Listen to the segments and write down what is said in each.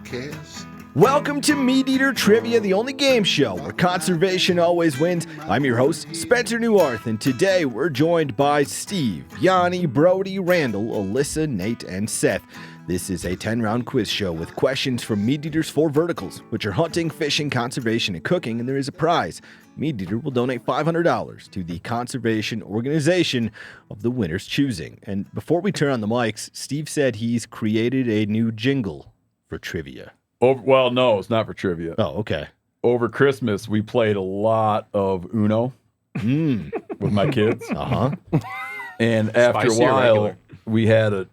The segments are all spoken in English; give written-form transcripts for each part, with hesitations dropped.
podcast. Welcome to MeatEater Trivia, the only game show where conservation always wins. I'm your host, Spencer Neuharth, and today we're joined by Steve, Janis, Brody, Randall, Alyssa, Nate, and Seth. This is a 10-round quiz show with questions from MeatEater's 4 verticals, which are hunting, fishing, conservation, and cooking, and there is a prize. MeatEater will donate $500 to the conservation organization of the winner's choosing. And before we turn on the mics, Steve said he's created a new jingle for trivia. Well, no, it's not for trivia. Oh, okay. Over Christmas, we played a lot of Uno with my kids. Uh-huh. And after Spicy a or while, regular?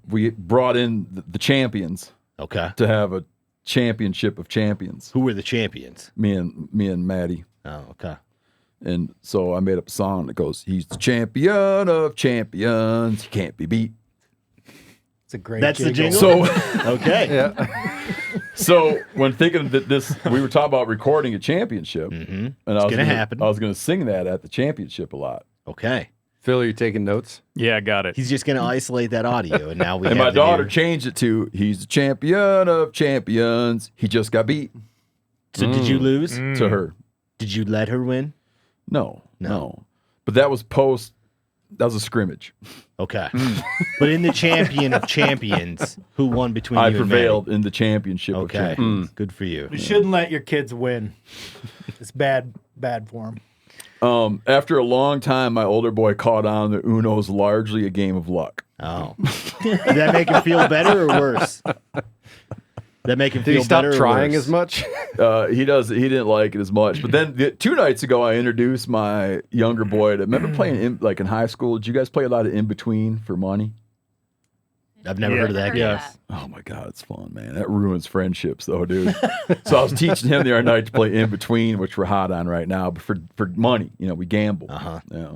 we brought in the champions Okay. to have a championship of champions. Who were the champions? Me and Maddie. Oh, okay. And so I made up a song that goes, "He's the champion of champions. He can't be beat." It's a great That's the jingle? So, Okay. so when thinking that we were talking about recording a championship, Mm-hmm. and It's gonna happen. I was going to sing that at the championship a lot. Okay. Phil, are you taking notes? Yeah, I got it. He's just going to isolate that audio, and now we And have my the daughter new- changed it to, "He's the champion of champions. He just got beat." So did you lose? To her. Did you let her win? No. But that was that was a scrimmage. Okay. But in the champion of champions, who won between I you and prevailed in the championship of Okay. champions. Good for you. You shouldn't let your kids win. It's bad for them. After a long time, my older boy caught on that Uno's largely a game of luck. Oh. Did that make him feel better or worse? That make him Did feel he stop better or trying worse? as much? He didn't like it as much. But then 2 nights ago, I introduced my younger boy to, remember playing in high school? Did you guys play a lot of in between for money? I've never heard of that game. Oh my God, it's fun, man. That ruins friendships, though, dude. So I was teaching him the other night to play in between, which we're hot on right now. But for money, we gamble. Uh-huh. Yeah.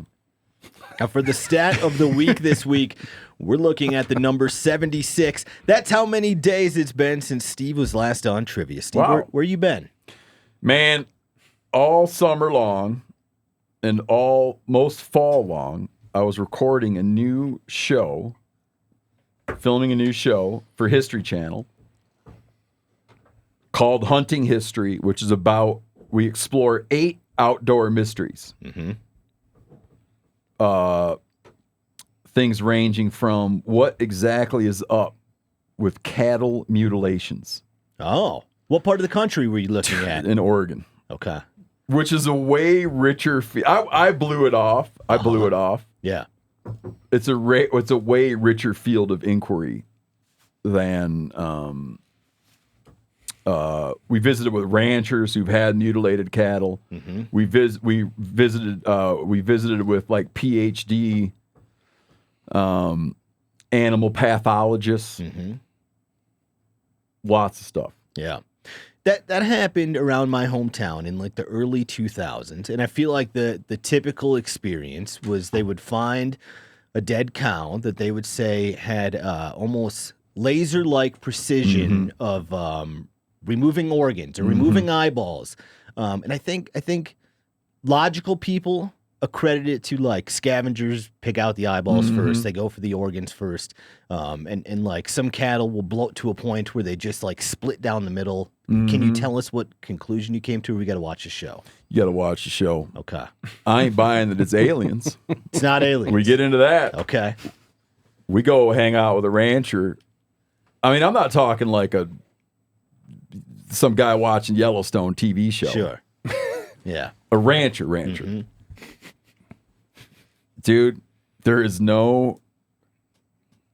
Now, for the stat of the week this week, we're looking at the number 76. That's how many days it's been since Steve was last on Trivia. Steve, Wow. where you been? Man, all summer long and most fall long, I was recording a new show, filming a new show for History Channel called Hunting History, which is about, we explore 8 outdoor mysteries. Mm-hmm. Things ranging from what exactly is up with cattle mutilations Oh. What part of the country were you looking at? in Oregon. Okay. Which is a way richer. I blew it off. I blew it off. Yeah. It's a way richer field of inquiry than we visited with ranchers who've had mutilated cattle. Mm-hmm. We visited with like PhD animal pathologists. Mm-hmm. Lots of stuff. Yeah. That happened around my hometown in like the early 2000s. And I feel like the typical experience was they would find a dead cow that they would say had almost laser-like precision of removing organs or removing eyeballs. And I think logical people accredit it to like scavengers pick out the eyeballs first. They go for the organs first. And like some cattle will bloat to a point where they just like split down the middle. Can you tell us what conclusion you came to? Or we got to watch the show. You got to watch the show. Okay. I ain't buying that it's aliens. It's not aliens. We get into that. Okay. We go hang out with a rancher. I mean, I'm not talking like some guy watching Yellowstone TV show. Sure. Yeah. A rancher. Dude, there is no...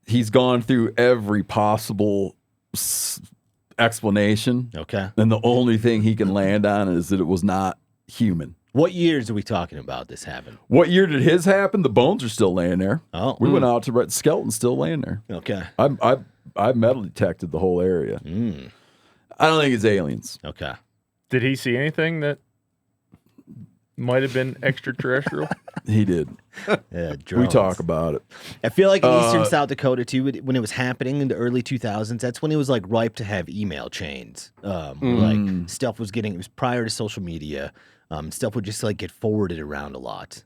He's gone through every possible explanation. Okay. And the only thing he can land on is that it was not human. What years are we talking about this happened? What year did his happen? The bones are still laying there. Oh. We went out to the skeleton's still laying there. Okay. I metal detected the whole area. I don't think it's aliens. Okay. Did he see anything that might have been extraterrestrial? He did. Yeah, We drones. talk about it. I feel like in eastern South Dakota too, when it was happening in the early 2000s, that's when it was like ripe to have email chains. Like stuff was it was prior to social media. Stuff would just like get forwarded around a lot.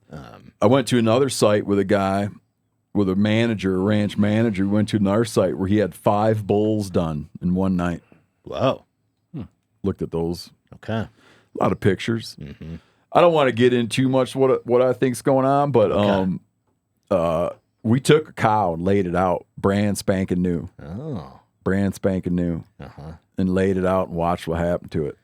I went to another site with a guy with a manager, a ranch manager. We went to another site where he had 5 bulls done in one night. Whoa. Looked at those. Okay. A lot of pictures. I don't want to get into too much what I think's going on, but we took a cow and laid it out, brand spanking new. Oh. Brand spanking new. And laid it out and watched what happened to it.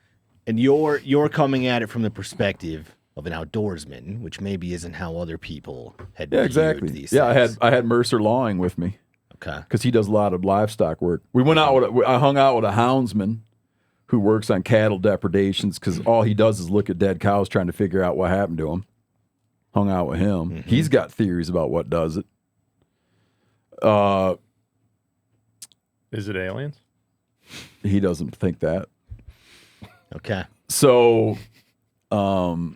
And you're coming at it from the perspective of an outdoorsman, which maybe isn't how other people had viewed exactly. these Yeah, things. I had Mercer Lawing with me. Okay. Because he does a lot of livestock work. We went out I hung out with a houndsman who works on cattle depredations because all he does is look at dead cows trying to figure out what happened to them. Hung out with him. He's got theories about what does it. Is it aliens? He doesn't think that. Okay. So the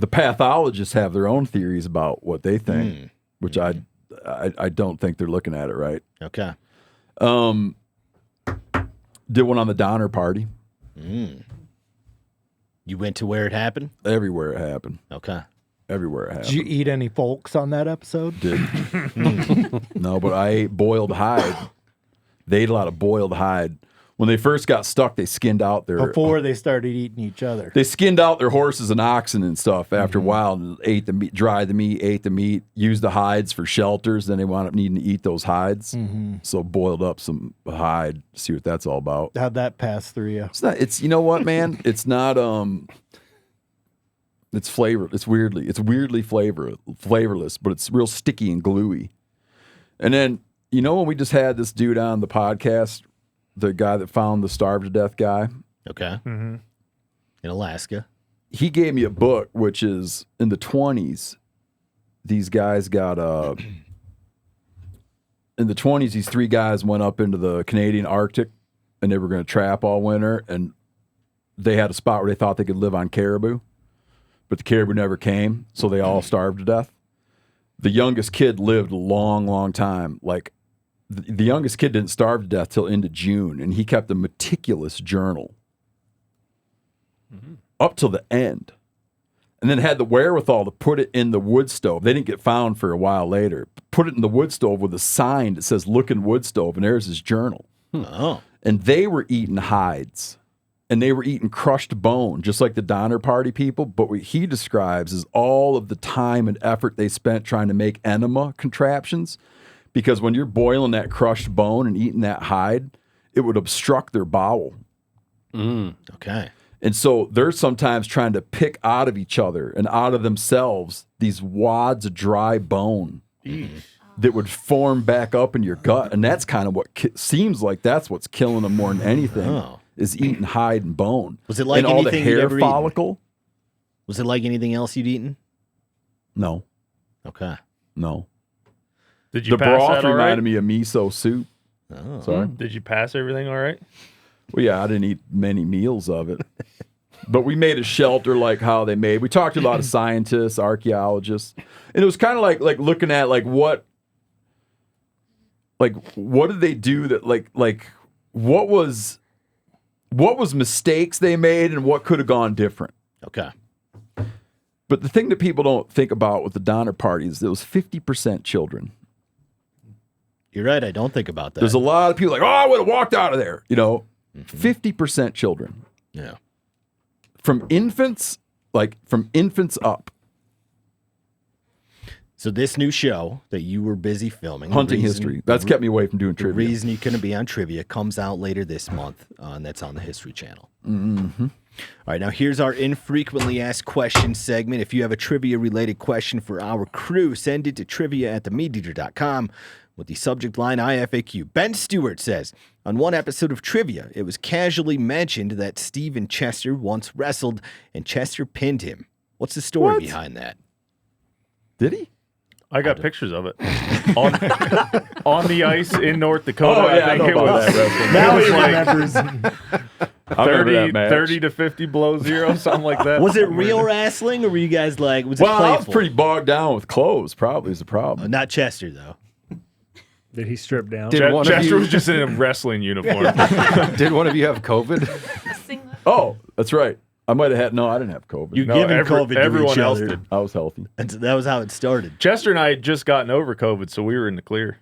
pathologists have their own theories about what they think, which I don't think they're looking at it right. Okay. Did one on the Donner Party. You went to where it happened? Everywhere it happened. Okay. Everywhere it happened. Did you eat any folks on that episode? No, but I ate boiled hide. They ate a lot of boiled hide. When they first got stuck, they skinned out their... Before they started eating each other. They skinned out their horses and oxen and stuff after a while and ate the meat, dried the meat, ate the meat, used the hides for shelters. Then they wound up needing to eat those hides. So boiled up some hide, see what that's all about. How'd that pass through you? It's not, you know what, man? It's not, it's flavor. It's weirdly flavorless, but it's real sticky and gluey. And then, you know, when we just had this dude on the podcast, the guy that found the starved to death guy. Okay. In Alaska. He gave me a book, which is in the 20s. These guys got in the 20s, these 3 guys went up into the Canadian Arctic and they were going to trap all winter. And they had a spot where they thought they could live on caribou, but the caribou never came. So they all starved to death. The youngest kid lived a long, long time. Like, the youngest kid didn't starve to death till into June, and he kept a meticulous journal up till the end, and then had the wherewithal to put it in the wood stove. They didn't get found for a while later. Put it in the wood stove with a sign that says "Look in wood stove," and there's his journal. Oh. And they were eating hides, and they were eating crushed bone, just like the Donner Party people. But what he describes is all of the time and effort they spent trying to make enema contraptions. Because when you're boiling that crushed bone and eating that hide, it would obstruct their bowel. Okay. And so they're sometimes trying to pick out of each other and out of themselves these wads of dry bone that would form back up in your gut. And that's kind of what seems like that's what's killing them more than anything is eating hide and bone. Was it like and all the anything you'd hair ever eaten? follicle? Was it like anything else you'd eaten? No. Okay. No. Did you The pass broth that all right? reminded me of miso soup. Oh. Sorry. Did you pass everything all right? Well, yeah, I didn't eat many meals of it. But we made a shelter like how they made. We talked to a lot of scientists, archaeologists. And it was kind of like looking at what did they do that what was mistakes they made and what could have gone different. Okay. But the thing that people don't think about with the Donner Party is there was 50% children. You're right. I don't think about that. There's a lot of people like, oh, I would have walked out of there. 50% children. Yeah. From infants up. So this new show that you were busy filming, Hunting history. That's kept me away from doing the trivia. reason you couldn't be on trivia comes out later this month, and that's on the History Channel. All right, now here's our infrequently asked questions segment. If you have a trivia-related question for our crew, send it to trivia@themeateater.com with the subject line IFAQ. Ben Stewart says, on one episode of Trivia, it was casually mentioned that Steve and Chester once wrestled and Chester pinned him. What's the story behind that? Did he? I got pictures of it on the ice in North Dakota. Oh, yeah, I think I know it about was that wrestling. Now it was he like remembers. I remember that match. 30 to 50 below zero, something like that. Was it real wrestling, or were you guys like, was it Well, I was playful? pretty bogged down with clothes, probably is the problem. Not Chester, though. Did he strip down? Did one of Chester you- was just in a wrestling uniform. Did one of you have COVID? Oh, that's right. I might have had. No, I didn't have COVID. You No, giving COVID to everyone each else other. did. I was healthy. That was how it started. Chester and I had just gotten over COVID, so we were in the clear.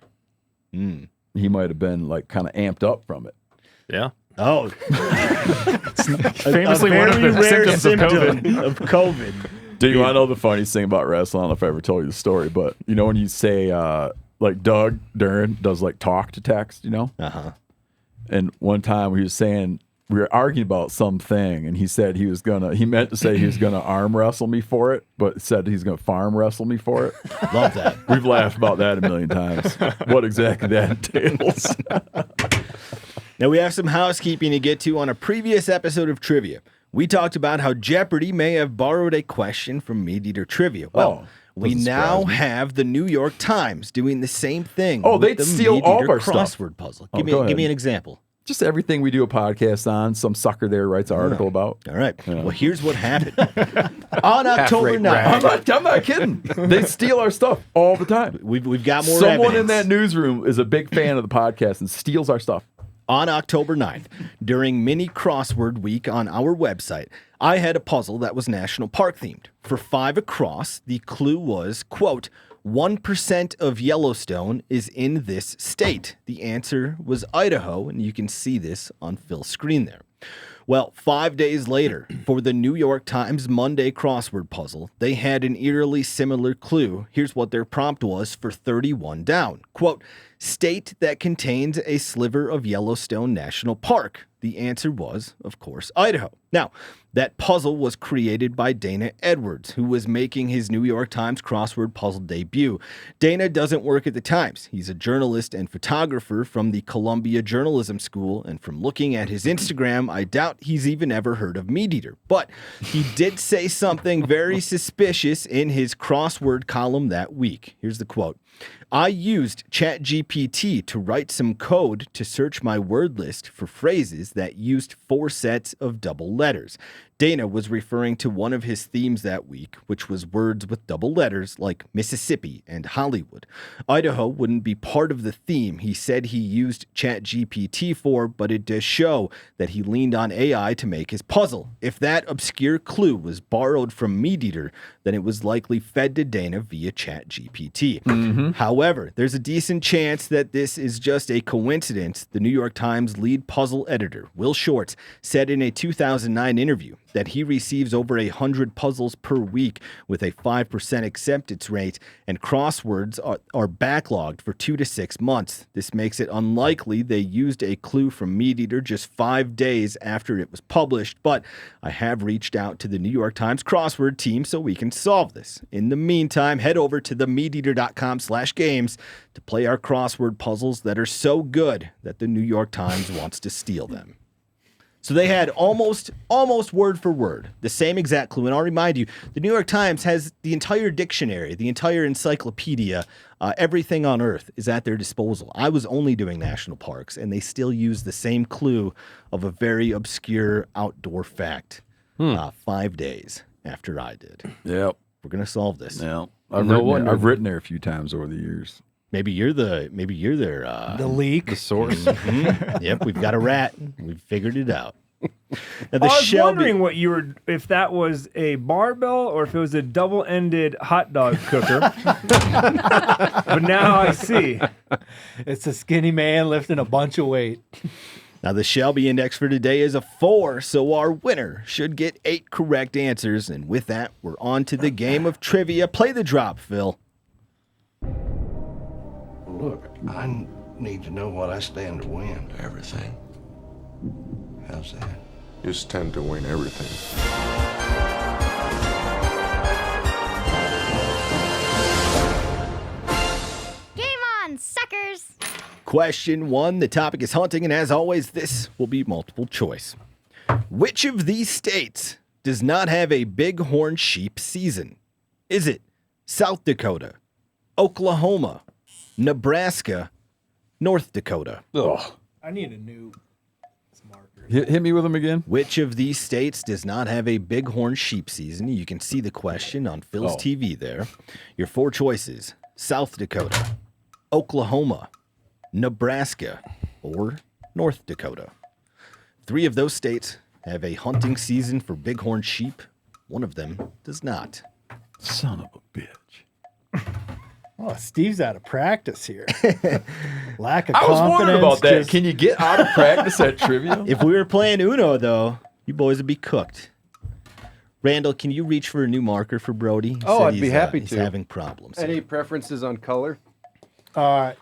He might have been like kind of amped up from it. Yeah. Oh, Famously a one of very the rare symptoms of symptom COVID. of COVID. Do you want to know the funniest thing about wrestling? I don't know if I ever told you the story, but you know when you say like Doug Duran does like talk to text, you know? Uh-huh. And one time he was saying we were arguing about something, and he said he meant to say he was gonna arm wrestle me for it, but said he's gonna farm wrestle me for it. Love that. We've laughed about that a million times. What exactly that entails. Now we have some housekeeping to get to. On a previous episode of Trivia, we talked about how Jeopardy may have borrowed a question from MeatEater Trivia. Well, we doesn't now surprise me. have the New York Times doing the same thing. Oh, with they'd the steal all of MeatEater our stuff. crossword puzzle. Oh, Give go me ahead. an example. Just everything we do a podcast on, some sucker there writes an article about. All right. Well, here's what happened. On October 9th, I'm not kidding. They steal our stuff all the time. we've got more Someone in evidence. that newsroom is a big fan of the podcast and steals our stuff. On October 9th, during Mini Crossword Week on our website, I had a puzzle that was national park themed. For 5 across, the clue was, quote, 1% of Yellowstone is in this state. The answer was Idaho, and you can see this on Phil's screen there. Well, 5 days later, for the New York Times Monday crossword puzzle, they had an eerily similar clue. Here's what their prompt was for 31 down. Quote, state that contains a sliver of Yellowstone National Park. The answer was, of course, Idaho. Now, that puzzle was created by Dana Edwards, who was making his New York Times crossword puzzle debut. Dana doesn't work at the Times. He's a journalist and photographer from the Columbia Journalism School, and from looking at his Instagram, I doubt he's even ever heard of MeatEater. But he did say something very suspicious in his crossword column that week. Here's the quote. I used ChatGPT to write some code to search my word list for phrases that used 4 sets of double letters. Dana was referring to one of his themes that week, which was words with double letters like Mississippi and Hollywood. Idaho wouldn't be part of the theme he said he used ChatGPT for, but it does show that he leaned on AI to make his puzzle. If that obscure clue was borrowed from MeatEater, then it was likely fed to Dana via ChatGPT. However, there's a decent chance that this is just a coincidence. The New York Times lead puzzle editor, Will Shorts, said in a 2009 interview that he receives over 100 puzzles per week with a 5% acceptance rate, and crosswords are backlogged for 2 to 6 months. This makes it unlikely they used a clue from MeatEater just 5 days after it was published, but I have reached out to the New York Times crossword team so we can solve this. In the meantime, head over to themeateater.com/games to play our crossword puzzles that are so good that the New York Times wants to steal them. So they had almost word for word the same exact clue. And I'll remind you, the New York Times has the entire dictionary, the entire encyclopedia, everything on earth is at their disposal. I was only doing national parks, and they still use the same clue of a very obscure outdoor fact 5 days after I did. Yep. We're going to solve this. Yeah. I've written there a few times over the years. Maybe you're their The leak. The source. Yep, we've got a rat. We've figured it out. Now, I was wondering what you were, if that was a barbell or if it was a double-ended hot dog cooker. But now I see. It's a skinny man lifting a bunch of weight. Now, the Shelby Index for today is a 4, so our winner should get 8 correct answers. And with that, we're on to the game of trivia. Play the drop, Phil. Look, I need to know what I stand to win. Everything. How's that? You stand to win everything. Game on, suckers! Question 1. The topic is hunting, and as always, this will be multiple choice. Which of these states does not have a bighorn sheep season? Is it South Dakota, Oklahoma, Nebraska, North Dakota? I need a new marker. Hit me with them again. Which of these states does not have a bighorn sheep season? You can see the question on Phil's TV there. Your 4 choices: South Dakota, Oklahoma, Nebraska, or North Dakota. 3 of those states have a hunting season for bighorn sheep. One of them does not. Son of a bitch. Oh, Steve's out of practice here. Lack of I was confidence. wondering about that. just- Can you get out of practice at trivia? If we were playing Uno, though, you boys would be cooked. Randall, can you reach for a new marker for Brody? He Oh, said I'd be happy he's to. having problems. Any preferences on color? I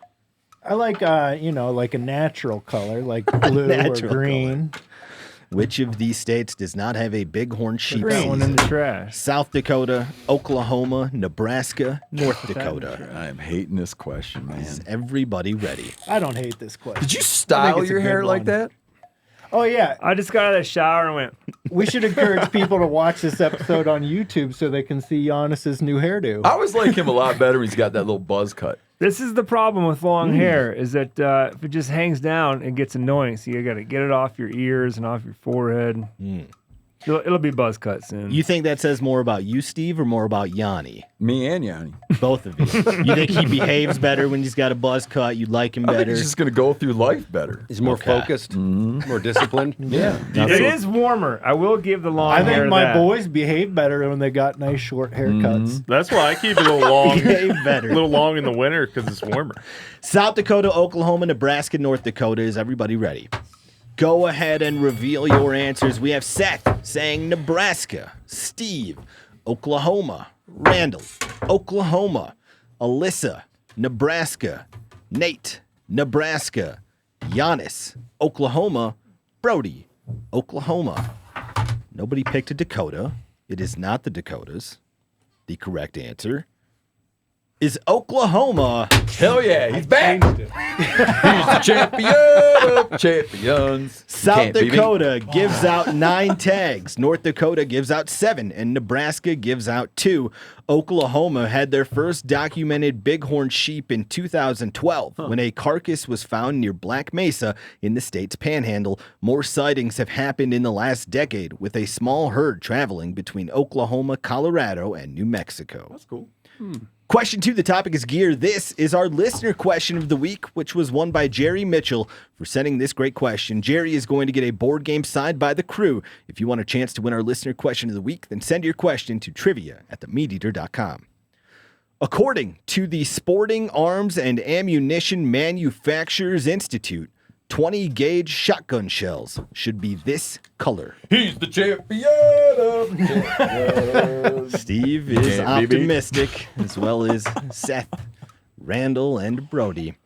like, like a natural color, like blue or Natural green. Which of these states does not have a bighorn sheep That one in season? the trash. South Dakota, Oklahoma, Nebraska, North Dakota. I am hating this question, man. Is everybody ready? I don't hate this question. Did you I think style it's a your good hair like one. that? Oh, yeah. I just got out of the shower and went, We should encourage people to watch this episode on YouTube so they can see Janis's new hairdo. I always like him a lot better when he's got that little buzz cut. this is the problem with long hair, is that if it just hangs down, it gets annoying. So you got to get it off your ears and off your forehead. It'll be buzz cut soon. You think that says more about you, Steve, or more about Yanni? Me and Yanni. Both of you. You think he behaves better when he's got a buzz cut? You'd like him I think better? he's just going to go through life better. He's more Okay. focused, more disciplined. Yeah. It is warmer. I will give the long I hair think my that. boys behave better when they got nice short haircuts. That's why I keep it a little long, Behave better. a little long in the winter because it's warmer. South Dakota, Oklahoma, Nebraska, North Dakota. Is everybody ready? Go ahead and reveal your answers. We have Seth saying Nebraska, Steve, Oklahoma, Randall, Oklahoma, Alyssa, Nebraska, Nate, Nebraska, Janis, Oklahoma, Brody, Oklahoma. Nobody picked a Dakota. It is not the Dakotas. The correct answer is Oklahoma. Hell yeah, he's back. He's the champion of champions. South Can't be me. Dakota gives out 9 tags. North Dakota gives out 7. And Nebraska gives out 2. Oklahoma had their first documented bighorn sheep in 2012 when a carcass was found near Black Mesa in the state's panhandle. More sightings have happened in the last decade, with a small herd traveling between Oklahoma, Colorado, and New Mexico. That's cool. Question 2, the topic is gear. This is our listener question of the week, which was won by Jerry Mitchell for sending this great question. Jerry is going to get a board game signed by the crew. If you want a chance to win our listener question of the week, then send your question to trivia@themeateater.com. According to the Sporting Arms and Ammunition Manufacturers Institute, 20-gauge shotgun shells should be this color. He's the champion of champions. Steve is Can't be beat. optimistic, as well as Seth, Randall, and Brody.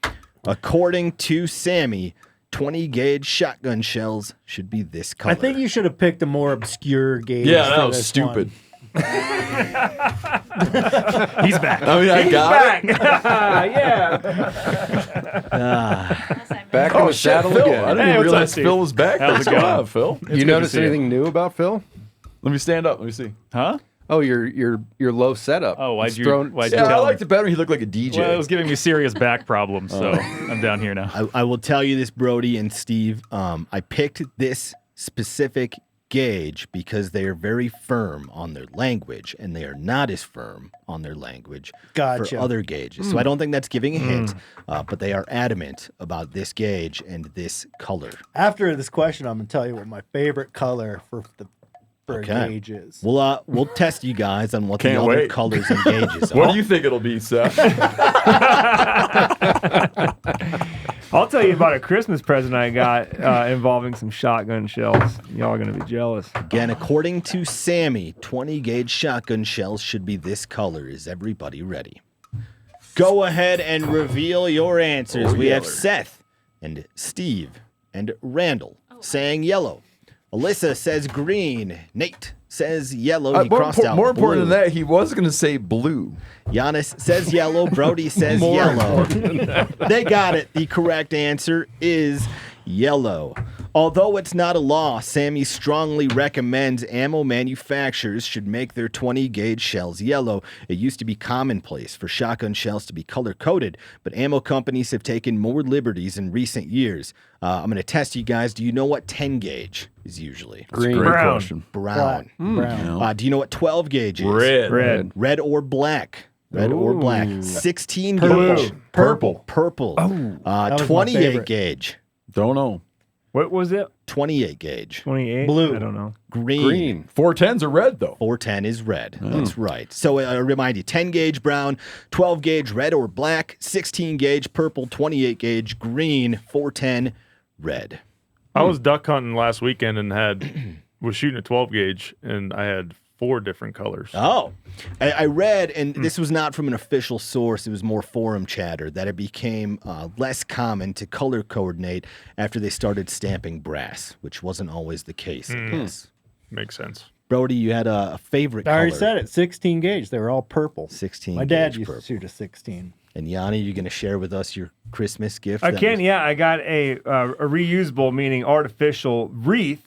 According to Sammy, 20-gauge shotgun shells should be this color. I think you should have picked a more obscure gauge. Yeah, that for was this stupid. one. He's back. I mean, I got it. Yeah. Back in Oh, the shit, saddle Phil. again. I didn't Hey, even what's up, realize Steve? Phil was back. How's That's it going? wild, Phil. You notice anything new about Phil? Let me stand up. Let me see. Huh? Oh, your low setup. Oh, why'd It's you thrown- why'd you Yeah, I tell liked me? it better. He looked like a DJ. Well, it was giving me serious back problems, so I'm down here now. I will tell you this, Brody and Steve. I picked this specific gauge because they are very firm on their language, and they are not as firm on their language Gotcha. for other gauges. So I don't think that's giving a hint, but they are adamant about this gauge and this color. After this question, I'm going to tell you what my favorite color for a gauge is. We'll test you guys on what the Can't other wait. colors and gauges are. What do you think it'll be, Seth? I'll tell you about a Christmas present I got involving some shotgun shells. Y'all are going to be jealous. Again, according to Sammy, 20-gauge shotgun shells should be this color. Is everybody ready? Go ahead and reveal your answers. We have yeller. Seth and Steve and Randall saying yellow. Alyssa says green. Nate says yellow. He crossed out more important blue. than that, he was going to say blue. Janis says yellow. Brody says yellow. They got it. The correct answer is yellow. Although it's not a law, Sammy strongly recommends ammo manufacturers should make their 20-gauge shells yellow. It used to be commonplace for shotgun shells to be color-coded, but ammo companies have taken more liberties in recent years. I'm going to test you guys. Do you know what 10-gauge is usually? Great Brown. question. Brown. Brown. Do you know what 12-gauge is? Red. Red or black? Red or black. 16 Purple. gauge. Purple. was my 28 favorite. gauge. Don't know. What was it? 28 gauge. 28? Blue. I don't know. Green. 410s are red though. 410 is red. That's right. So I remind you, 10 gauge brown, 12 gauge red or black, 16 gauge purple, 28 gauge green, 410 red. I was duck hunting last weekend and was shooting a 12 gauge, and I had 4 different colors. Oh, I read, and this was not from an official source, it was more forum chatter, that it became less common to color coordinate after they started stamping brass, which wasn't always the case. I guess. Makes sense. Brody, you had a favorite I color. already said it. 16 gauge. They were all purple. 16 My dad gauge used purple. to shoot a 16. And Yanni, you're going to share with us your Christmas gift? I that can, was- yeah. I got a reusable, meaning artificial wreath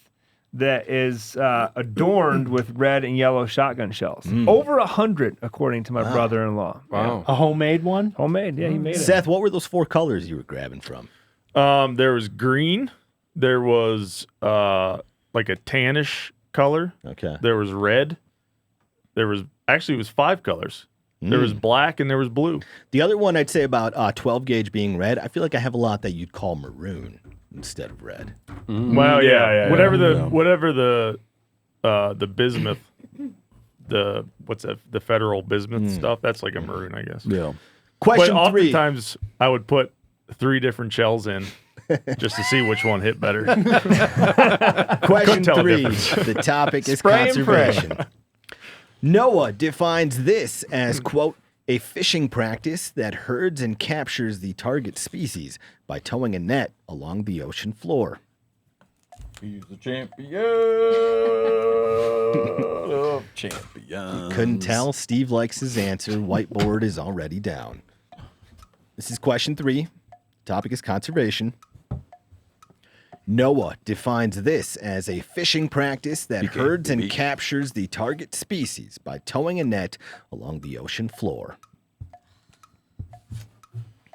that is adorned with red and yellow shotgun shells. Over 100, according to my brother-in-law. Wow. A homemade one? Homemade, yeah, he made it. Seth, what were those 4 colors you were grabbing from? There was green. There was like a tannish color. Okay. There was red. There was it was 5 colors. There was black and there was blue. The other one I'd say about 12 gauge being red, I feel like I have a lot that you'd call maroon instead of red. Well, yeah. Whatever yeah. the bismuth, the federal bismuth stuff. That's like a maroon, I guess. Yeah. Question But 3. oftentimes I would put 3 different shells in just to see which one hit better. Question tell the 3. difference. The topic is Spray and pray. conservation. Noah defines this as, quote, a fishing practice that herds and captures the target species by towing a net along the ocean floor. He's the champion of champions. Couldn't tell. Steve likes his answer. Whiteboard is already down. This is question 3. Topic is conservation. Noah defines this as a fishing practice that herds and captures the target species by towing a net along the ocean floor.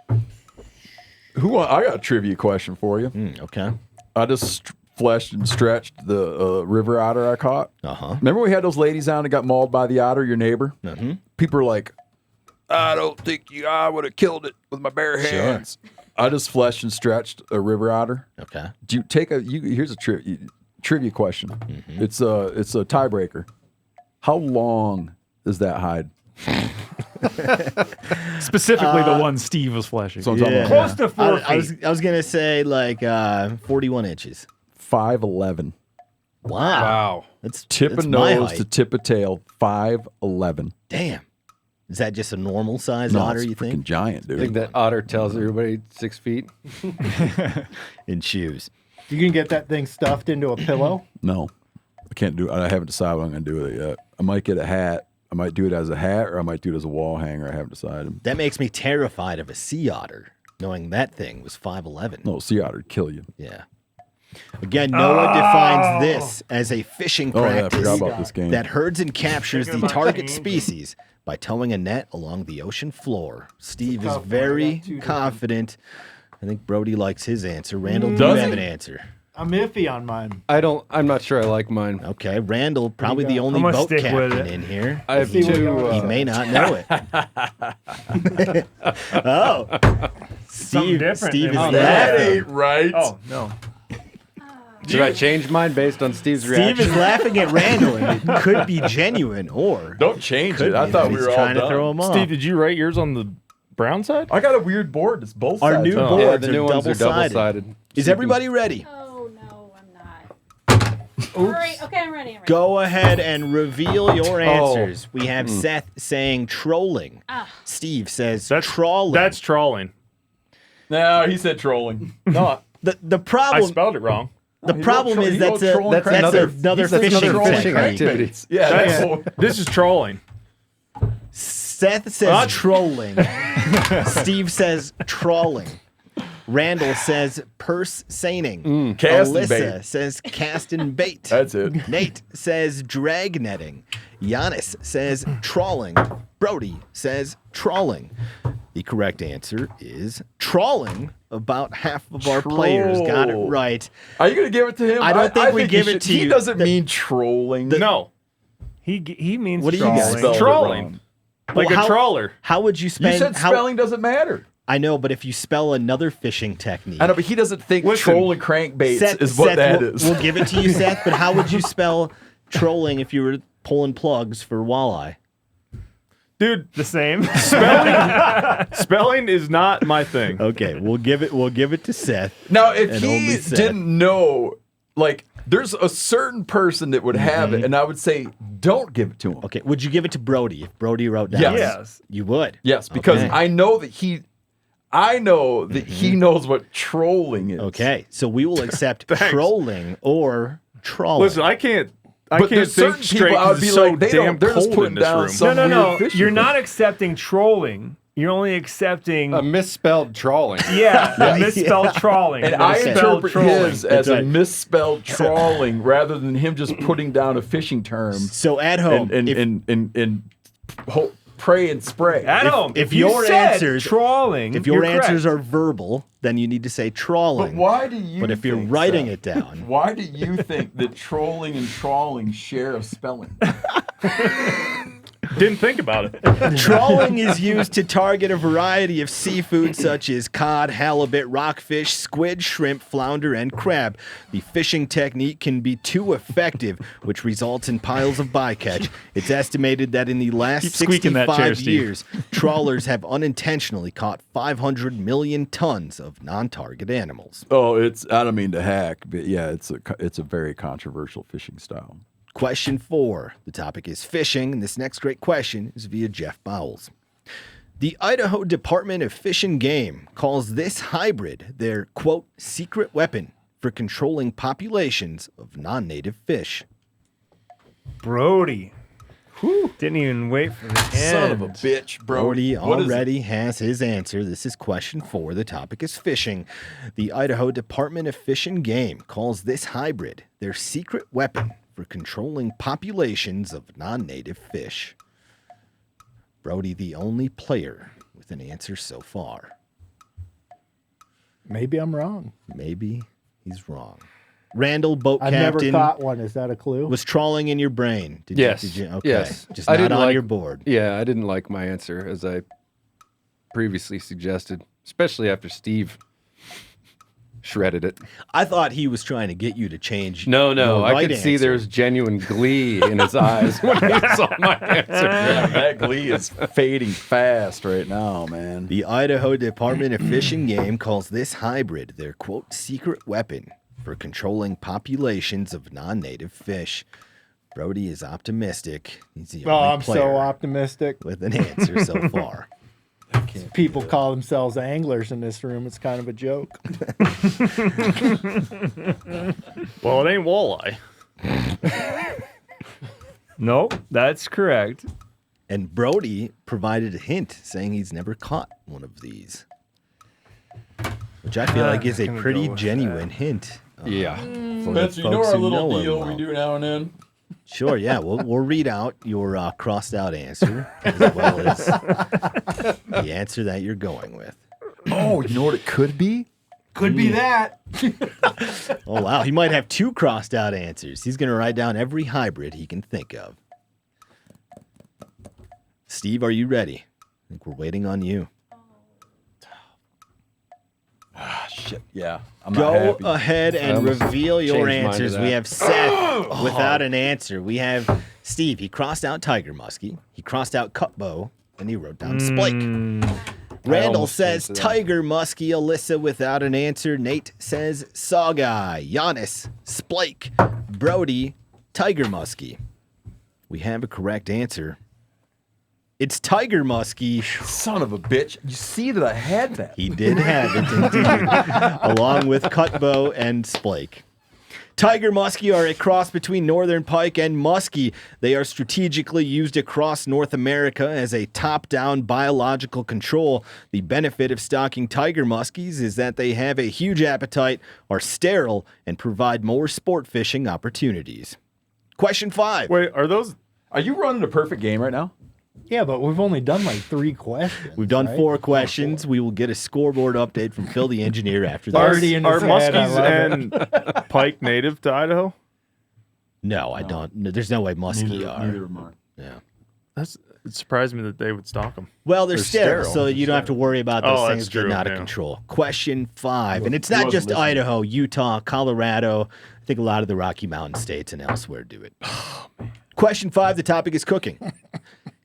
I got a trivia question for you. Okay. I just fleshed and stretched the river otter I caught. Uh-huh. Remember we had those ladies down that got mauled by the otter, your neighbor? Mm-hmm. People are like, I don't think I would have killed it with my bare hands. I just fleshed and stretched a river otter. Okay. Do you take here's a trivia question. It's a tiebreaker. How long is that hide? Specifically the one Steve was flashing. So I'm talking about Close to 4 feet. I was going to say like 41 inches. 5'11". Wow. That's Tip that's of my nose height. to tip of tail, 5'11". Damn. Is that just a normal size No, otter, it's you freaking think? giant, I dude. think that otter tells everybody 6 feet. In shoes. You can get that thing stuffed into a pillow. No, I can't do it. I haven't decided what I'm going to do with it yet. I might get a hat. I might do it as a hat, or I might do it as a wall hanger. I haven't decided. That makes me terrified of a sea otter, knowing that thing was 5'11". No, sea otter would kill you. Yeah. Again, Noah defines this as a fishing Oh, yeah, I practice forgot about this game. that herds and captures the Thinking about target changing. species by towing a net along the ocean floor. Steve is tough one. I very got 2 confident. I think Brody likes his answer. Randall, do you Does have he? an answer? I'm iffy on mine. I'm not sure I like mine. Okay, Randall, probably the got? only I'm gonna boat stick with captain it. in here. I have See what two. y'all He may not know it. Oh, Steve, different Steve is than what laughing. right. Oh, no. Should I change mine based on Steve's Steve reaction? is laughing at Randall, and it could be genuine, or Don't change could it. I be thought that we he's were all trying to done. throw him off. Steve, did you write yours on the brown side? I got a weird board. It's both Our sides. new up. board. Yeah, Boards the are new ones are double-sided. double-sided. Is everybody ready? Oh, no, I'm not. All right, okay, I'm ready. Go ahead and reveal your answers. We have Seth saying trolling. Steve says trawling. That's trawling. No, he said trolling. No, the I problem. spelled it wrong. The problem is that's trolling that's crankbaits. another fishing fishing technique. activity. Yeah, that's This is trolling. Seth says trolling. Steve says trawling. Randall says purse seining. casting Alyssa bait. says casting bait. That's it. Nate says drag netting. Janis says trawling. Brody says trawling. The correct answer is trawling. About half of our players got it Troll. right. Are you going to give it to him? I don't think we give you it to should. you. He doesn't mean trolling. No, He means What do you guys trolling. spelled it trolling. wrong. Like Well, a trawler. How would you You spend? said spelling doesn't matter. I know, but if you spell another fishing technique. I know, but he doesn't think Listen, trolling crankbaits Seth, is what Seth, that we'll, is. We'll give it to you, Seth, but how would you spell trolling if you were pulling plugs for walleye? Dude, The same. spelling is not my thing. Okay, we'll give it to Seth. Now, if And he only Seth. didn't know, like, there's a certain person that would have it, and I would say, don't give it to him. Okay, would you give it to Brody if Brody wrote down? Yes. Yes. You would? Yes, because Okay. I know that he knows what trolling is. Okay, so we will accept trolling or trawling. Listen, I can't But think there's certain straight people I would 'cause be it's so like, they're damn just cold in putting this down room. some No. weird fishing You're thing. not accepting trolling. You're only accepting. A misspelled trawling. Misspelled trawling. And I Misspelled interpret trolling. his as That's a right. misspelled trawling rather than him just putting down a fishing term So at home, and pray and spray. At home, if you your said answers- trawling, if your you're answers correct. are verbal, then you need to say trawling. But why do you? But if you're think, writing Seth, it down, why do you think that trolling and trawling share a spelling? Didn't think about it. trawling is used to target a variety of seafood such as cod, halibut, rockfish, squid, shrimp, flounder, and crab. The fishing technique can be too effective, which results in piles of bycatch. It's estimated that in the last Keep squeaking that 65 chair, Steve. years, trawlers have unintentionally caught 500 million tons of non-target animals. Oh, I don't mean to hack, but yeah, it's a very controversial fishing style. Question 4. The topic is fishing, and this next great question is via Jeff Bowles. The Idaho Department of Fish and Game calls this hybrid their, quote, secret weapon for controlling populations of non-native fish. Brody. Didn't even wait for the end. Son of a bitch, bro. Brody What is it? already has his answer. This is question 4. The topic is fishing. The Idaho Department of Fish and Game calls this hybrid their secret weapon for controlling populations of non-native fish. Brody, the only player with an answer so far. Maybe I'm wrong. Maybe he's wrong. Randall, boat I've never captain, caught one. Is that a clue? was trawling in your brain. Did Yes. You, okay. Yes. Just I not didn't on like- your board. Yeah, I didn't like my answer as I previously suggested, especially after Steve shredded it. I thought he was trying to get you to change. No, your I right could see answer. there was genuine glee in his eyes when he saw my answer. Yeah, that glee is fading fast right now, man. The Idaho Department of Fish and Game calls this hybrid their, quote, secret weapon for controlling populations of non-native fish. Brody is optimistic. He's the Oh, only I'm player so optimistic. with an answer so far. People call themselves anglers in this room. It's kind of a joke. Well, it ain't walleye. Nope, that's correct. And Brody provided a hint saying he's never caught one of these, which I feel like is a gonna pretty go with genuine hint. Yeah. For the Spencer, you know folks our who little know him deal we well. do now and then? Sure, yeah. We'll read out your crossed out answer as well as the answer that you're going with. Oh, you know what it could be? Could be that. Oh, wow. He might have 2 crossed out answers. He's going to write down every hybrid he can think of. Steve, are you ready? I think we're waiting on you. Ah, shit. Yeah. I'm not Go happy. ahead I and almost reveal your changed mine to answers. that. We have Seth without an answer. We have Steve. He crossed out Tiger Muskie. He crossed out Cutbow, and he wrote down Splake. Randall almost says changed to that. Tiger Muskie. Alyssa without an answer. Nate says Saw Guy. Janis, Splake. Brody, Tiger Muskie. We have a correct answer. It's Tiger Muskie. Son of a bitch. You see that I had that. He did have it indeed, along with Cutbow and Splake. Tiger muskie are a cross between northern pike and muskie. They are strategically used across North America as a top-down biological control. The benefit of stocking tiger muskies is that they have a huge appetite, are sterile, and provide more sport fishing opportunities. Question 5. Wait, Are you running a perfect game right now? Yeah, but we've only done like 3 questions. We've done right? 4 questions. We will get a scoreboard update from Phil the engineer after this. Already in are his head, I muskies love it. and pike native to Idaho? No, I don't. No, there's no way muskie are. Neither of mine. Yeah. That's It surprised me that they would stock them. Well, they're sterile, sterile. so you don't have to worry about those Oh, things that's true, getting out of yeah. control. Question 5, and it's He not wasn't just listening. Idaho, Utah, Colorado. I think a lot of the Rocky Mountain states and elsewhere do it. Question 5, the topic is cooking.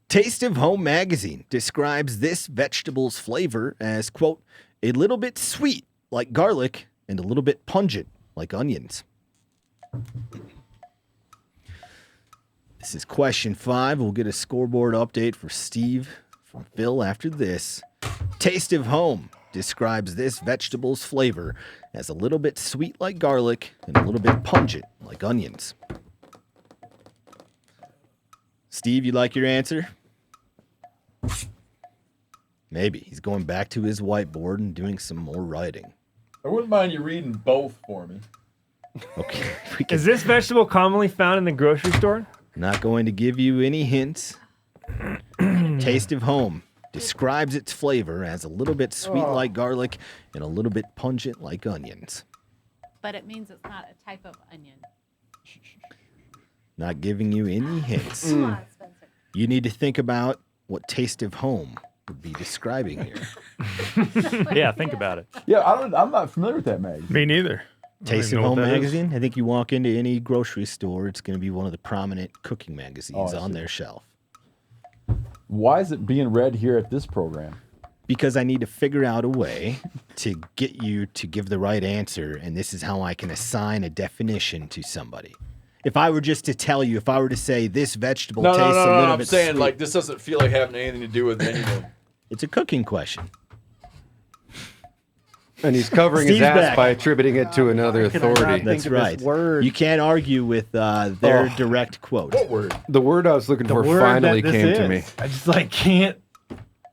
Taste of Home magazine describes this vegetable's flavor as, quote, a little bit sweet like garlic and a little bit pungent like onions. This is question 5. We'll get a scoreboard update for Steve from Phil after this. Taste of Home describes this vegetable's flavor as a little bit sweet like garlic and a little bit pungent like onions. Steve, you like your answer? Maybe. He's going back to his whiteboard and doing some more writing. I wouldn't mind you reading both for me. Okay. Is this vegetable commonly found in the grocery store? Not going to give you any hints. Taste of Home describes its flavor as a little bit sweet like garlic and a little bit pungent like onions. But it means it's not a type of onion. Not giving you any hints. Come on, Spencer. You need to think about what Taste of Home would be describing here. Yeah, think about it. Yeah, I'm not familiar with that magazine. Me neither. Taste even of know Home what that is. magazine. I think you walk into any grocery store, it's going to be one of the prominent cooking magazines I on see. their shelf. Why is it being read here at this program? Because I need to figure out a way to get you to give the right answer, and this is how I can assign a definition to somebody. If I were just to tell you, if I were to say this vegetable tastes a little bit sweet, this doesn't feel like having anything to do with anything. it's a cooking question. And he's covering his Steve's ass back. by attributing it to another Can I not authority. think That's of this right. word? You can't argue with their direct quote. What word? The word I was looking The for word finally that this came to is. me. I just like can't.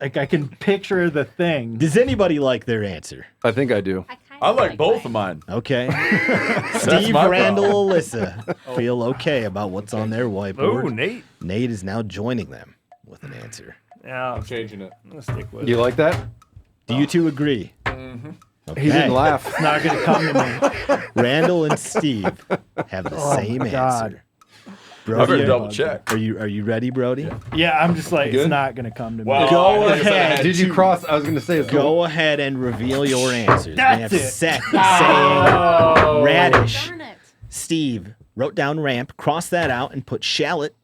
Like I can picture the thing. Does anybody like their answer? I think I do. I like both of mine. Okay. Steve, my Randall, Alyssa feel okay about what's on their whiteboard. Oh, Nate. Nate is now joining them with an answer. Yeah, I'm Changing it. gonna stick with You it. like that? Do you two agree? Mm-hmm. Okay. He didn't laugh. It's not gonna come to me. Randall and Steve have the same my God. answer. I better Brody, double check. are you ready, Brody? Yeah, I'm just like Good? it's not gonna come to me. Wow. Go I guess I ahead. had Did you two. cross? I was going to say it's Go ahead and reveal your answers. That's we have it. Seth saying radish. Darn it. Steve wrote down ramp, crossed that out, and put shallot.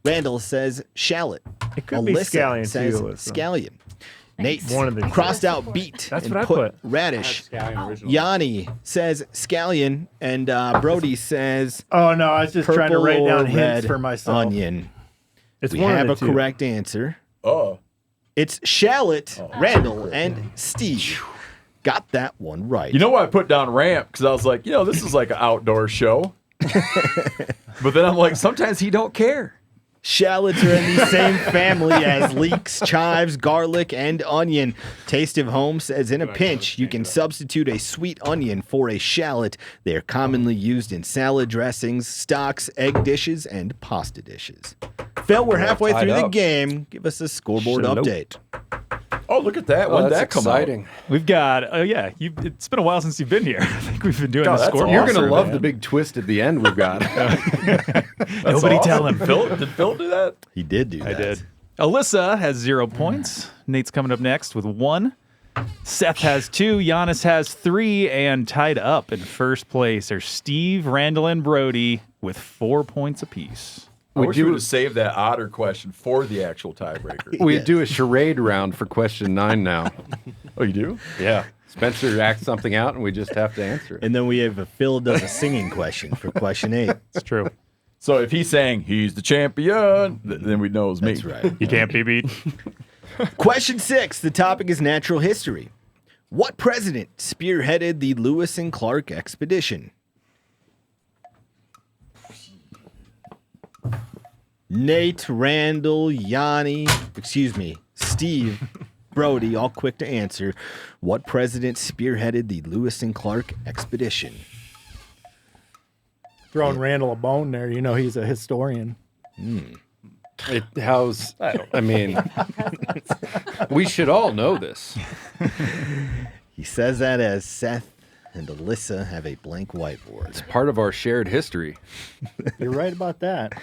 Randall says shallot. It could be Alyssa scallion says too, Alyssa. scallion. Nate One of the two. crossed out beet. That's and what I put. put. Radish. Yanni says scallion, and Brody says Oh no, I was just trying to purple write or down red hints for myself. onion. It's We one have a of the two. correct answer. Oh. It's shallot, Randall, and Steve. Got that one right. You know why I put down ramp? Because I was like, this is like an outdoor show. But then I'm like, sometimes he don't care. Shallots are in the same family as leeks, chives, garlic, and onion. Taste of Home says in a pinch, you can substitute a sweet onion for a shallot. They are commonly used in salad dressings, stocks, egg dishes, and pasta dishes. Phil, we're halfway tied through the up. game. Give us a scoreboard Shallot. update. Oh, look at that. When Oh, did that's that come exciting. We've got, it's been a while since you've been here. I think we've been doing God, the that's score. awesome. You're going to man. love the big twist at the end we've got. out? Nobody tell him. Did Phil do that? He did do that. I did. Alyssa has 0 points. Nate's coming up next with 1. Seth has 2. Janis has 3. And tied up in first place are Steve, Randall, and Brody with 4 points apiece. I We wish do- we would have saved that otter question for the actual tiebreaker. We do a charade round for question 9 now. Oh, you do? Yeah. Spencer acts something out and we just have to answer it. And then we have a Phil does a singing question for question 8. It's true. So if he's saying he's the champion, then we know it's me. That's right. You can't be beat. Question 6. The topic is natural history. What president spearheaded the Lewis and Clark expedition? Nate, Randall, Steve, Brody, all quick to answer. What president spearheaded the Lewis and Clark expedition? Throwing Randall a bone there. You know he's a historian. I mean, we should all know this. He says that as Seth and Alyssa have a blank whiteboard. It's part of our shared history. You're right about that.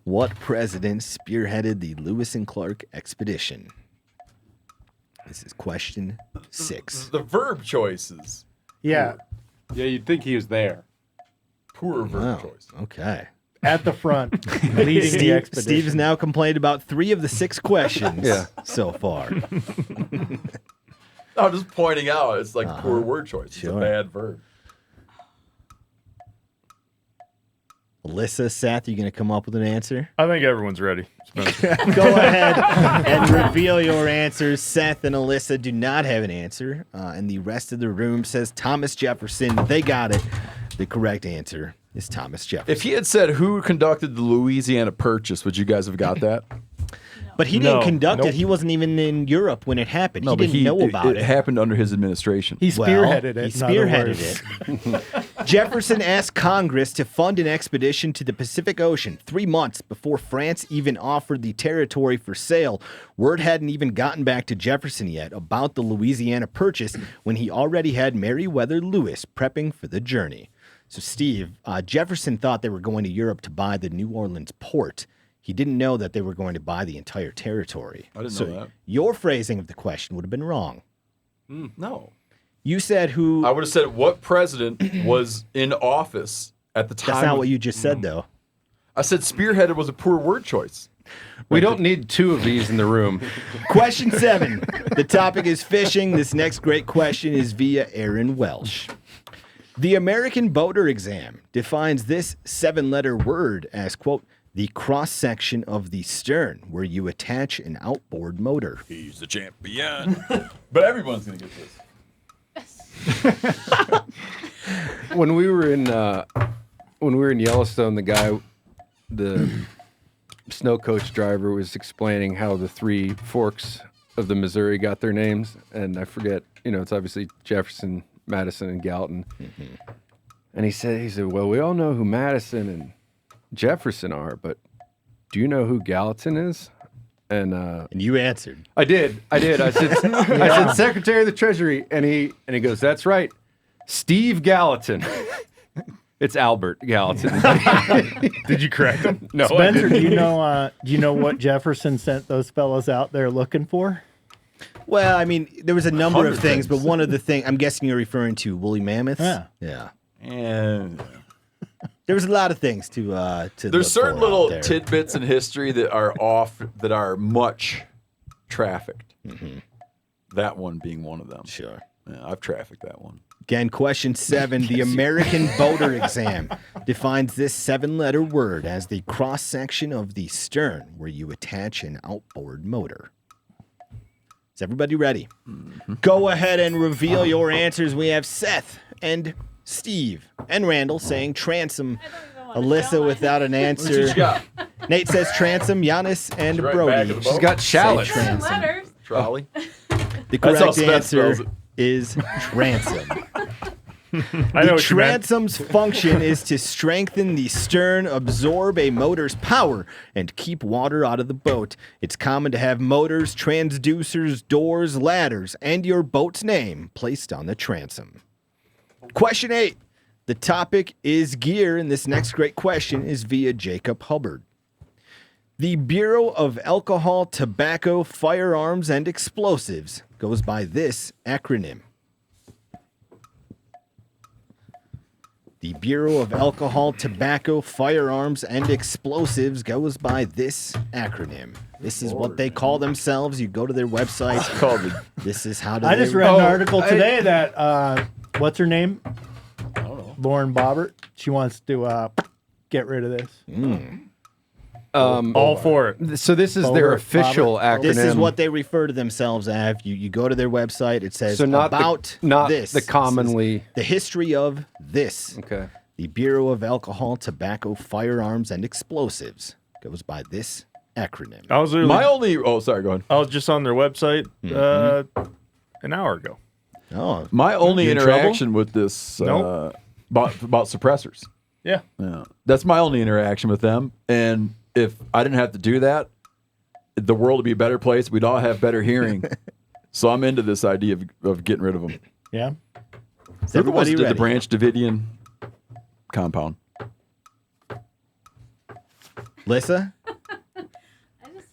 What president spearheaded the Lewis and Clark expedition? This is question 6. The verb choices. Yeah, Yeah, you'd think he was there. Poor verb Wow. choice. Okay. at the front, leading the expedition. Steve's now complained about 3 of the 6 questions so far. I'm just pointing out it's like poor word choice. Sure. It's a bad verb. Alyssa, Seth, you going to come up with an answer? I think everyone's ready. Spencer. Go ahead and reveal your answers. Seth and Alyssa do not have an answer, and the rest of the room says Thomas Jefferson. They got it. The correct answer is Thomas Jefferson. If he had said who conducted the Louisiana Purchase, would you guys have got that? But he didn't No. conduct Nope. it. He wasn't even in Europe when it happened. No, he didn't know about it happened under his administration. He spearheaded Well, it. He in other spearheaded words. it. Jefferson asked Congress to fund an expedition to the Pacific Ocean 3 months before France even offered the territory for sale. Word hadn't even gotten back to Jefferson yet about the Louisiana Purchase when he already had Meriwether Lewis prepping for the journey. So, Steve, Jefferson thought they were going to Europe to buy the New Orleans port. He didn't know that they were going to buy the entire territory. I didn't So know that. your phrasing of the question would have been wrong. No. You said who. I would have said what president was in office at the time. That's not what you just said, though. I said spearheaded was a poor word choice. We don't need 2 of these in the room. Question 7. The topic is fishing. This next great question is via Aaron Welsh. The American Boater Exam defines this 7-letter word as, quote, the cross-section of the stern where you attach an outboard motor. He's the champion. But everyone's going to get this. When we were in Yellowstone, the snow coach driver was explaining how the 3 forks of the Missouri got their names, and I forget, it's obviously Jefferson, Madison, and Gallatin. And he said, well, we all know who Madison and Jefferson are, but do you know who Gallatin is? And you answered. I did. I said, I said Secretary of the Treasury, and he goes, that's right, Steve Gallatin. It's Albert Gallatin. Did you correct him? No, Spencer, I do didn't. you know what Jefferson sent those fellows out there looking for? Well, I mean, there was a number of 100 things, but things. one of the things, I'm guessing you're referring to woolly mammoths. Yeah. And There was a lot of things to there's look certain for little out there. tidbits in history that are that are much trafficked. That one being one of them. Sure. Yeah, I've trafficked that one. Again, question 7. The American Boater Exam defines this 7-letter word as the cross-section of the stern where you attach an outboard motor. Is everybody ready? Go ahead and reveal your answers. We have Seth and Steve and Randall saying transom. Alyssa without an answer. What you got? Nate says transom. Janis and Right back Brody. of the boat. She's got shallots. Say transom. Letters. Trolley. The That's how correct Seth answer spells it. is transom. I know The what you meant. transom's function is to strengthen the stern, absorb a motor's power, and keep water out of the boat. It's common to have motors, transducers, doors, ladders, and your boat's name placed on the transom. Question 8. The topic is gear, and this next great question is via Jacob Hubbard. The Bureau of Alcohol, Tobacco, Firearms, and Explosives goes by this acronym. The Bureau of Alcohol, Tobacco, Firearms, and Explosives goes by this acronym. This is what they call themselves. You go to their website. Called it. This is how do I they... just read an article today that what's her name? I don't know. Lauren Bobbert. She wants to get rid of this. All for it. So this is their Bober, official acronym. This is what they refer to themselves as. You go to their website. It says So not about not this. the It says commonly. the history of this. Okay. The Bureau of Alcohol, Tobacco, Firearms, and Explosives goes by this acronym. I was literally, My only. Oh, sorry. Go ahead. I was just on their website an hour ago. Oh, My only You in interaction with this Nope. about suppressors. Yeah. Yeah, that's my only interaction with them. And if I didn't have to do that, the world would be a better place. We'd all have better hearing. So I'm into this idea of getting rid of them. Yeah. Is Who the ones everybody that did ready? the Branch Davidian compound? Alyssa? I just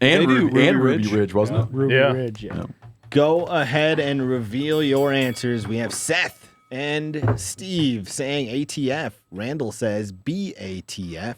And, They do Ruby, and Ruby Ruby Ridge. Ridge, wasn't it? Ruby Yeah. Ridge, yeah. Go ahead and reveal your answers. We have Seth and Steve saying ATF. Randall says BATF.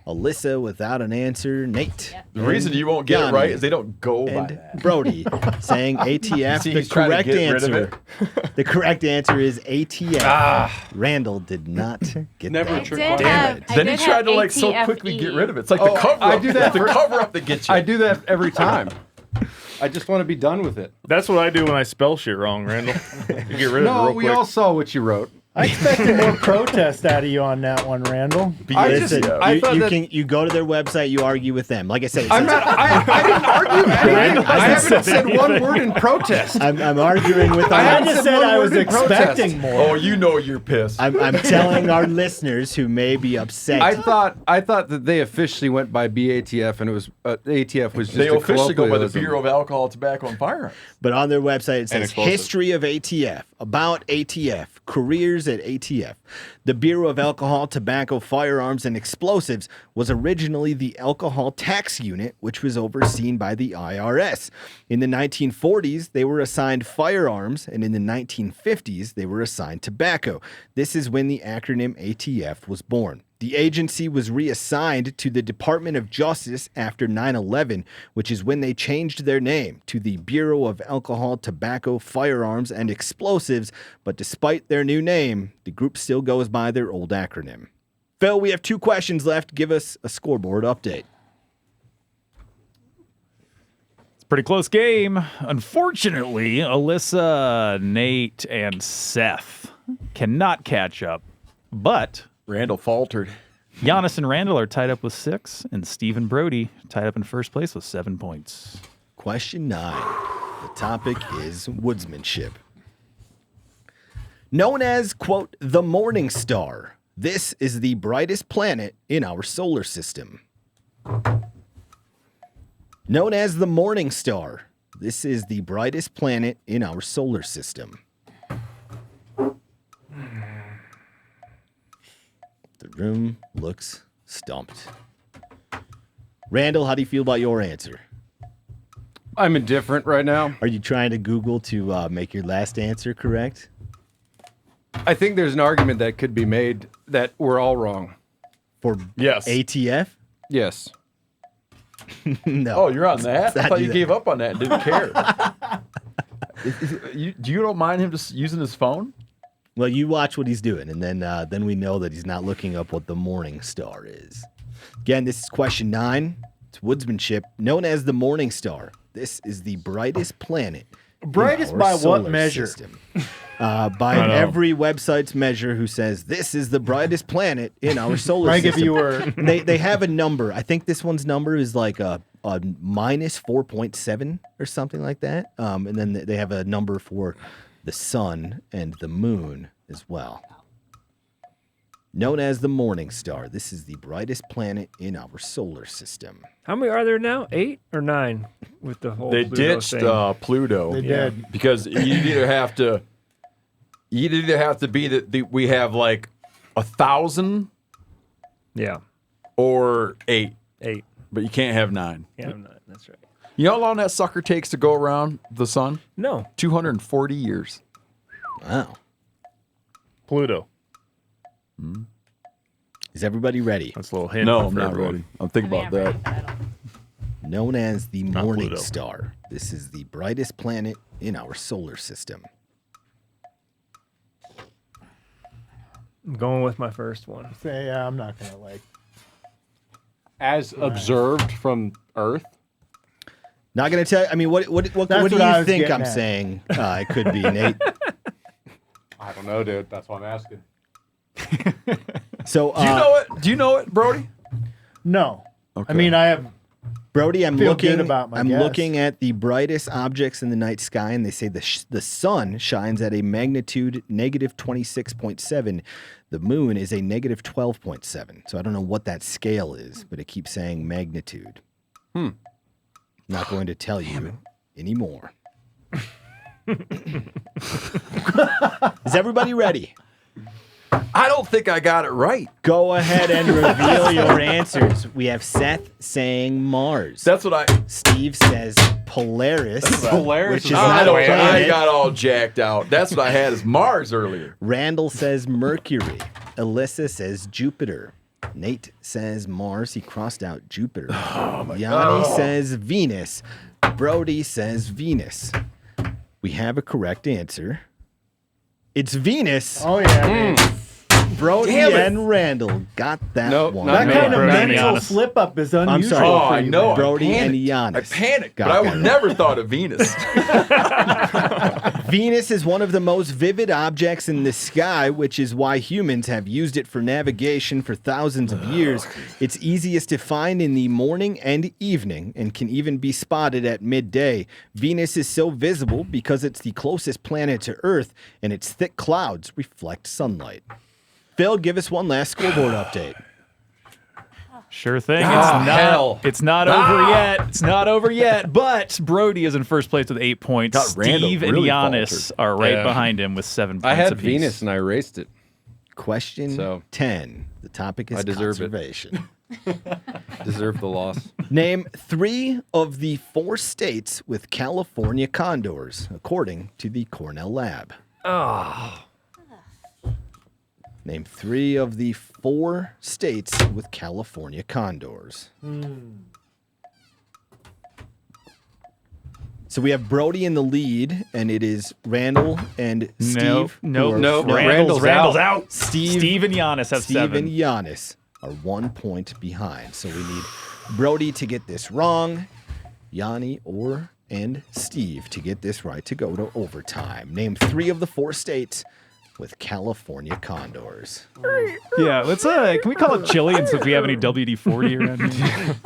Alyssa without an answer. Nate. The reason you won't get it right Yanni. is they don't go by And that. Brody saying ATF. See, The he's trying to correct get rid of answer. The correct answer is ATF. Randall did not get Never that. trick did question. have. I Then he did tried have to like so ATFE. quickly get rid of it. It's like the cover up. I do that It's the for- cover up that gets you. I do that every time. I just want to be done with it. That's what I do when I spell shit wrong, Randall. You get rid of it No, real we quick. all saw what you wrote. I expected more protest out of you on that one, Randall. I Listen, just- I thought that- you go to their website, you argue with them. Like I said, I'm not. I didn't argue anything. I haven't said one word in protest. I'm arguing with I I our, haven't just said said one I word was in protest. expecting more. Oh, you know you're pissed. I'm telling our listeners who may be upset. I thought that they officially went by BATF and it was ATF was just They a officially go by the colloquialism. Bureau of Alcohol, Tobacco, and Firearms. But on their website, it says explosive. history of ATF, about ATF, careers at ATF. The Bureau of Alcohol, Tobacco, Firearms, and Explosives was originally the Alcohol Tax Unit, which was overseen by the IRS. In the 1940s, they were assigned firearms, and in the 1950s, they were assigned tobacco. This is when the acronym ATF was born. The agency was reassigned to the Department of Justice after 9/11, which is when they changed their name to the Bureau of Alcohol, Tobacco, Firearms, and Explosives. But despite their new name, the group still goes by their old acronym. Phil, we have 2 questions left. Give us a scoreboard update. It's a pretty close game. Unfortunately, Alyssa, Nate, and Seth cannot catch up. But Randall faltered. Janis and Randall are tied up with 6, and Steve and Brody tied up in first place with 7 points. Question 9. The topic is woodsmanship. Known as, quote, the morning star, this is the brightest planet in our solar system. Known as the morning star, this is the brightest planet in our solar system. The room looks stumped. Randall, how do you feel about your answer? I'm indifferent right now. Are you trying to Google to make your last answer correct? I think there's an argument that could be made that we're all wrong. For Yes. ATF? Yes. No. Oh, you're on that? Let's I not thought do you that. gave up on that and didn't care. You don't mind him just using his phone? Well, you watch what he's doing, and then we know that he's not looking up what the morning star is. Again, this is question 9. It's woodsmanship, known as the morning star. This is the brightest planet. in Brightest our by what solar measure? system. By every website's measure, who says this is the brightest planet in our solar Like if system. you were They have a number. I think this one's number is like a minus 4.7 or something like that. And then they have a number for the sun and the moon as well. Known as the morning star, this is the brightest planet in our solar system. How many are there now? 8 or 9 with the whole They Pluto ditched thing? Pluto. They did. Because you'd either have to be that we have like 1,000 Yeah, or 8, 8. but you can't have 9. Yeah, I'm not. That's right. You know how long that sucker takes to go around the sun? No. 240 years. Wow. Pluto. Is everybody ready? That's a little hint. No, for I'm not everyone. ready. I'm thinking about that. Known as the morning Pluto. star, this is the brightest planet in our solar system. I'm going with my first one. say, yeah, I'm not gonna like. As observed from Earth. Not going to tell you. I mean, what do That's you what I was think getting I'm at. saying it could be, Nate? I don't know, dude. That's what I'm asking. So, Do you know it? Do you know it, Brody? No. Okay. I mean, I have. Brody, I'm Feel looking. good about my I'm guess. looking at the brightest objects in the night sky, and they say the sun shines at a magnitude negative 26.7. The moon is a negative 12.7. So I don't know what that scale is, but it keeps saying magnitude. Not going to tell you anymore. Is everybody ready? I don't think I got it right. Go ahead and reveal your answers. We have Seth saying Mars. That's what I. Steve says Polaris. Polaris which is I not a planet. got all jacked out. That's what I had as Mars earlier. Randall says Mercury. Alyssa says Jupiter. Nate says Mars. He crossed out Jupiter. Yanni says Venus. Brody says Venus. We have a correct answer. It's Venus. Oh yeah. Brody Damn it. and Randall got that Nope, one. not That me. kind of Brody and mental Janis. slip up is unusual. I'm sorry. Oh, for I you, know. man. Brody I and panicked. Janis. I panicked, Got but I that would right. never thought of Venus. Venus is one of the most vivid objects in the sky, which is why humans have used it for navigation for thousands of years. It's easiest to find in the morning and evening and can even be spotted at midday. Venus is so visible because it's the closest planet to Earth and its thick clouds reflect sunlight. Phil, give us one last scoreboard update. Sure thing. hell. It's not over yet. It's not over yet. But Brody is in first place with 8 points. God, Randall Steve really and Giannis faltered. are right Yeah. behind him with 7 points I had apiece. Venus and I erased it. Question So, 10. The topic is I deserve it. conservation. Deserve the loss. Name 3 of the 4 states with California condors, according to the Cornell Lab. Name 3 of the 4 states with California condors. So we have Brody in the lead, and it is Randall and Steve. Nope. who are Nope. from- Randall's out. Steve, Steve and Giannis have Steve 7. and Janis are 1 point behind. So we need Brody to get this wrong, Yanni and Steve to get this right to go to overtime. Name 3 of the 4 states with California condors. Yeah, let's can we call up Chili and see if we have any WD-40 around here?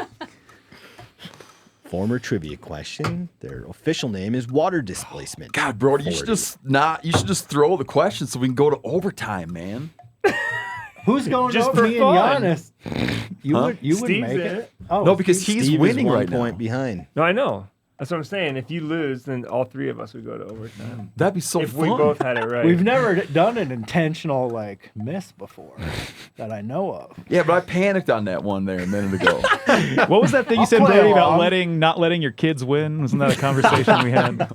Former trivia question. Their official name is water displacement. God, Brody, you should 40. just not. You should just throw the question so we can go to overtime, man. Who's going Just over for me fun. and Giannis? You would Steve's make in it. it. Oh, No, because he's Steve winning is 1 right point now. behind. No, I know. That's what I'm saying. If you lose, then all 3 of us would go to overtime. That'd be so If fun. we both had it right. we've never done an intentional miss before that I know of. Yeah, but I panicked on that one there a minute ago. What was that thing you I'll said, play Brody, about along. not letting your kids win? Wasn't that a conversation we had?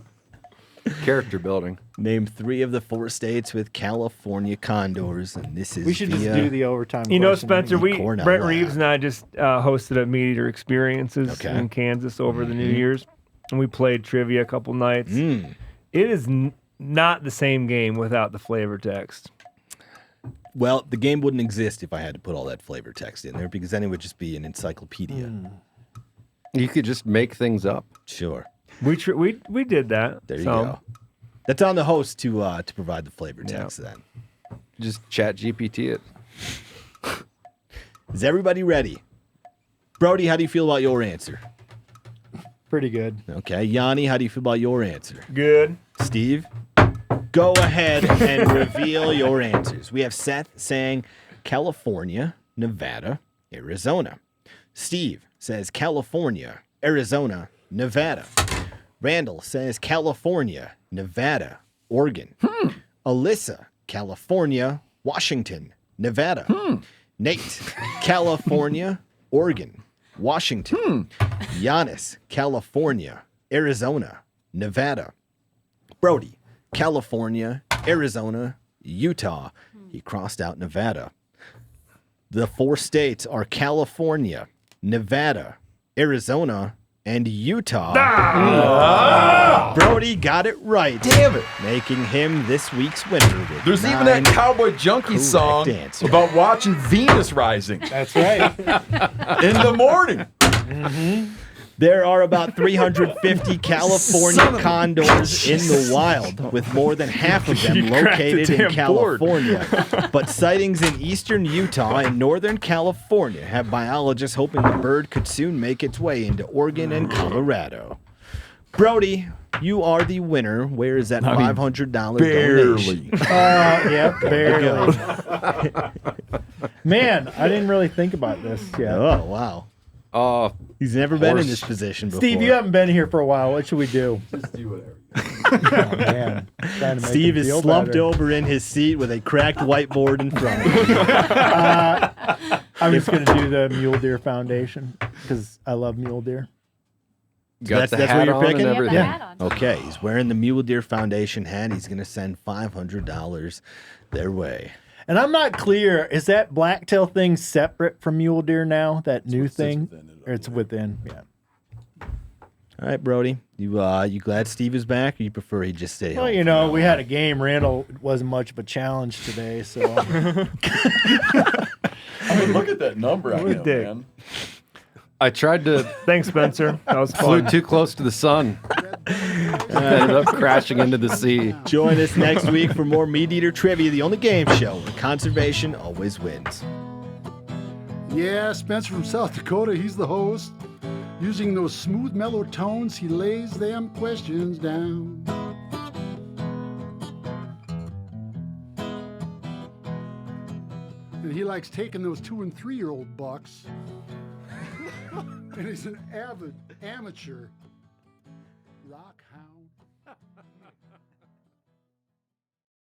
Character building. Name 3 of the 4 states with California condors, and this is We should just via- do the overtime. You know, question Spencer, anyway. Cornell Brent Lab. Reeves and I just hosted a MeatEater experiences Okay. in Kansas over the New Year's, and we played trivia a couple nights. Mm. It is not the same game without the flavor text. Well, the game wouldn't exist if I had to put all that flavor text in there, because then it would just be an encyclopedia. You could just make things up. Sure. We did that. There you so, go. That's on the host to provide the flavor text then. Just chat GPT it. Is everybody ready? Brody, how do you feel about your answer? Pretty good. Okay. Yanni, how do you feel about your answer? Good. Steve, go ahead and reveal your answers. We have Seth saying California, Nevada, Arizona. Steve says California, Arizona, Nevada. Randall says California, Nevada, Oregon. Alyssa, California, Washington, Nevada. Nate, California, Oregon, Washington. Janis, California, Arizona, Nevada. Brody, California, Arizona, Utah. He crossed out Nevada. The 4 states are California, Nevada, Arizona, and Utah. Brody got it right. Damn it. Making him this week's winner. With There's even that 9 Cowboy Junkie correct song answers. about watching Venus rising That's right. in the morning. There are about 350 California condors in the wild, with more than half of them You cracked the located in damn board. California. But sightings in eastern Utah and northern California have biologists hoping the bird could soon make its way into Oregon and Colorado. Brody, you are the winner. Where is that $500 donation? Yeah, barely. Man, I didn't really think about this yet. Oh, wow. Oh, He's never been in Horse. this position before. Steve, you haven't been here for a while. What should we do? Just do whatever. Man, trying to make Steve him is feel slumped better. over in his seat with a cracked whiteboard in front of him. I'm just gonna do the Mule Deer Foundation because I love mule deer. Got that's the what hat you're on picking? and You have the everything. hat on. Okay, he's wearing the Mule Deer Foundation hat. He's going to send $500 their way. And I'm not clear. Is that blacktail thing separate from mule deer now? That new thing, or it's within? Yeah. All right, Brody. You glad Steve is back, or you prefer he just stay home? Well, you know, we had a game. Randall wasn't much of a challenge today, so I mean, look at that number on What a him, dick. man. I tried to Thanks, Spencer. That was flew fun. too close to the sun. Ended up crashing into the sea. Join us next week for more MeatEater Trivia, the only game show where conservation always wins. Yeah, Spencer from South Dakota, he's the host. Using those smooth, mellow tones, he lays them questions down. And he likes taking those 2- and 3-year-old bucks. And he's an avid amateur rock